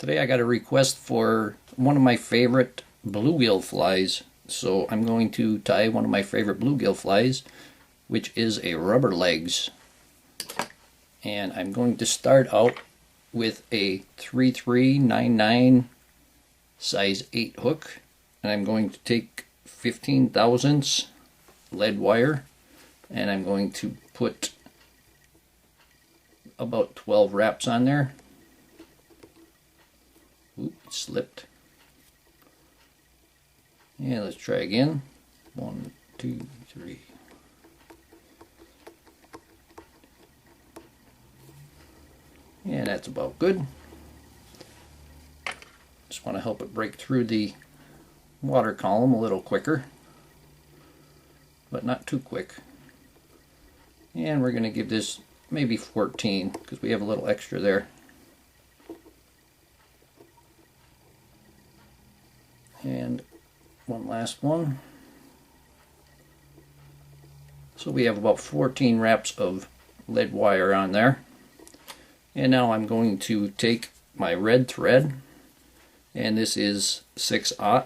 Today I got a request for one of my favorite bluegill flies, so I'm going to tie one of my favorite bluegill flies, which is a rubber legs. And I'm going to start out with a 3399 size 8 hook, and I'm going to take 15 thousandths lead wire, and I'm going to put about 12 wraps on there. Oop, it slipped. Yeah, let's try again. 1, 2, 3. Yeah, that's about good. Just want to help it break through the water column a little quicker, but not too quick. And we're going to give this maybe 14 because we have a little extra there. And one last one. So we have about 14 wraps of lead wire on there. And now I'm going to take my red thread, and this is 6/0,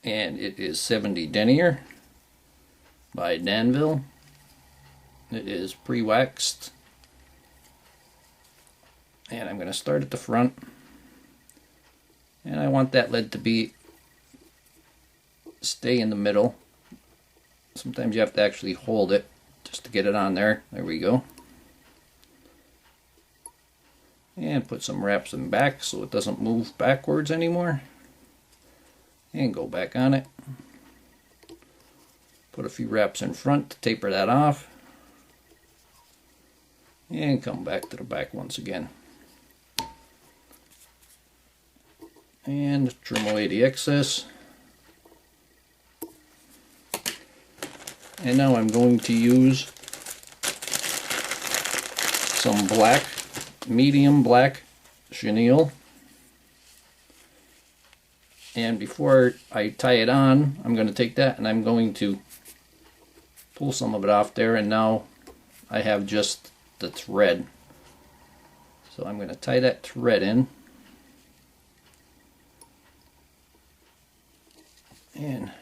and it is 70 denier by Danville. It is pre-waxed, and I'm going to start at the front, and I want that lead to stay in the middle. Sometimes you have to actually hold it just to get it on there. There we go. And put some wraps in back so it doesn't move backwards anymore. And go back on it. Put a few wraps in front to taper that off. And come back to the back once again. And trim away the excess. And now I'm going to use some black, medium black chenille. And before I tie it on, I'm going to take that and I'm going to pull some of it off there, and now I have just the thread. So I'm going to tie that thread in. And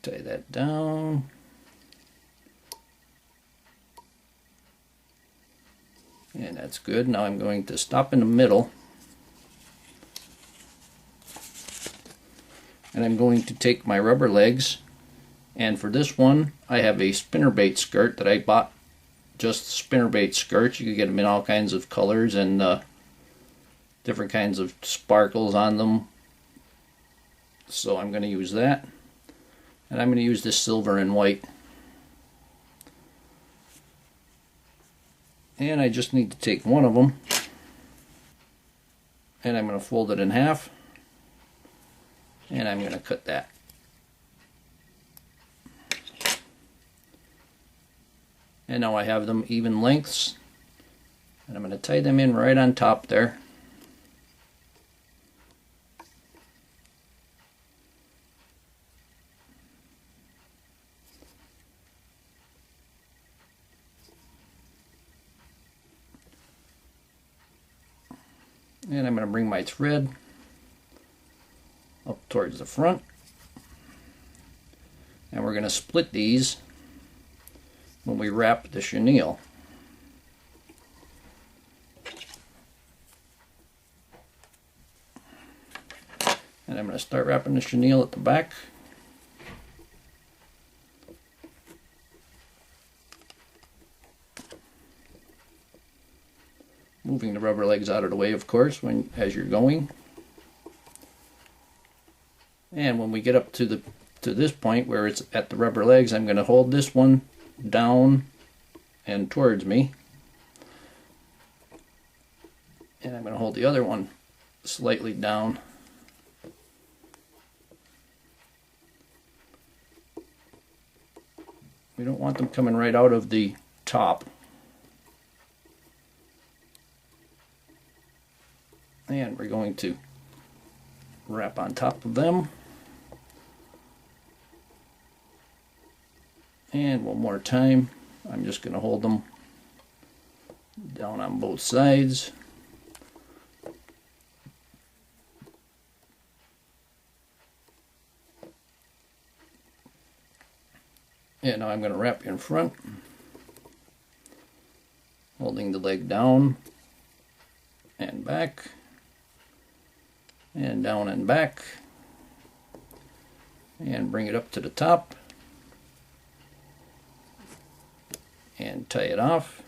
tie that down. And that's good. Now I'm going to stop in the middle. And I'm going to take my rubber legs. And for this one, I have a spinnerbait skirt that I bought. Just spinnerbait skirts. You can get them in all kinds of colors and different kinds of sparkles on them. So I'm going to use that. And I'm going to use this silver and white. And I just need to take one of them, and I'm going to fold it in half, and I'm going to cut that. And now I have them even lengths, and I'm going to tie them in right on top there. And I'm going to bring my thread up towards the front. And we're going to split these when we wrap the chenille. And I'm going to start wrapping the chenille at the back. Moving the rubber legs out of the way, of course, as you're going. And when we get up to this point where it's at the rubber legs, I'm going to hold this one down and towards me, and I'm going to hold the other one slightly down. We don't want them coming right out of the top. And we're going to wrap on top of them. And one more time, I'm just going to hold them down on both sides. And now I'm going to wrap in front, holding the leg down and back, and down and back, and bring it up to the top, and tie it off.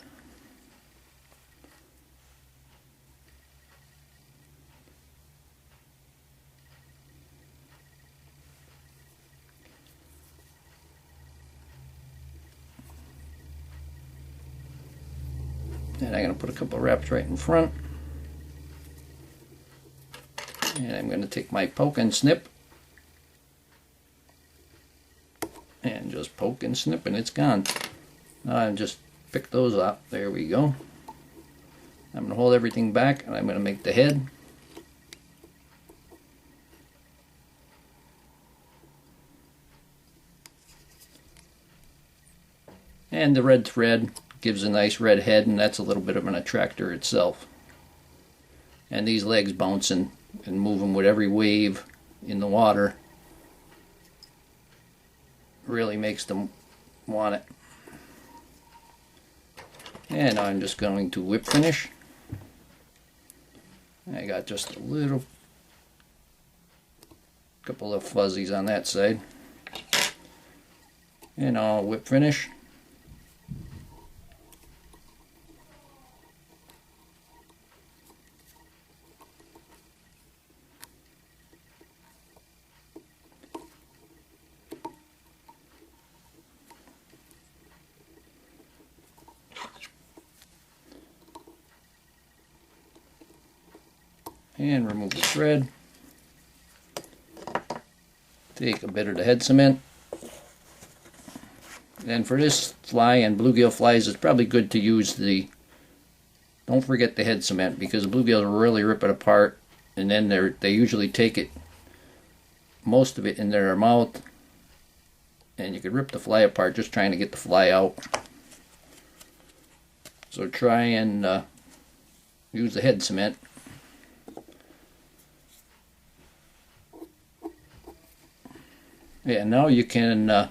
And I'm going to put a couple of wraps right in front. And I'm going to take my poke and snip. And just poke and snip and it's gone. Now I just pick those up. There we go. I'm going to hold everything back and I'm going to make the head. And the red thread gives a nice red head, and that's a little bit of an attractor itself. And these legs bouncing and moving with every wave in the water really makes them want it. And I'm just going to whip finish. I got just a little couple of fuzzies on that side. And I'll whip finish. And remove the thread. Take a bit of the head cement. And for this fly and bluegill flies, it's probably good to use don't forget the head cement, because the bluegills really rip it apart, and then they usually take it, most of it, in their mouth, and you could rip the fly apart just trying to get the fly out. So try and use the head cement. Yeah, now you can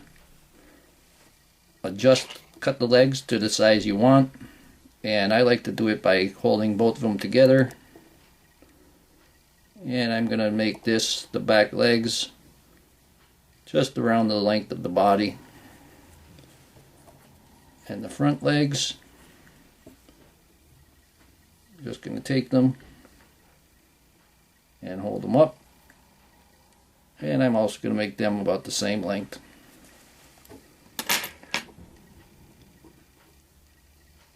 cut the legs to the size you want, and I like to do it by holding both of them together. And I'm going to make this, the back legs, just around the length of the body, and the front legs, just going to take them and hold them up. And I'm also going to make them about the same length.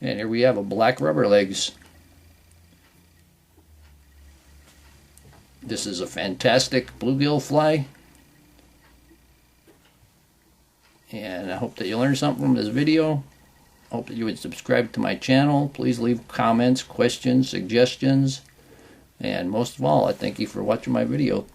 And here we have a black rubber legs. This is a fantastic bluegill fly. And I hope that you learned something from this video. I hope that you would subscribe to my channel. Please leave comments, questions, suggestions. And most of all, I thank you for watching my video.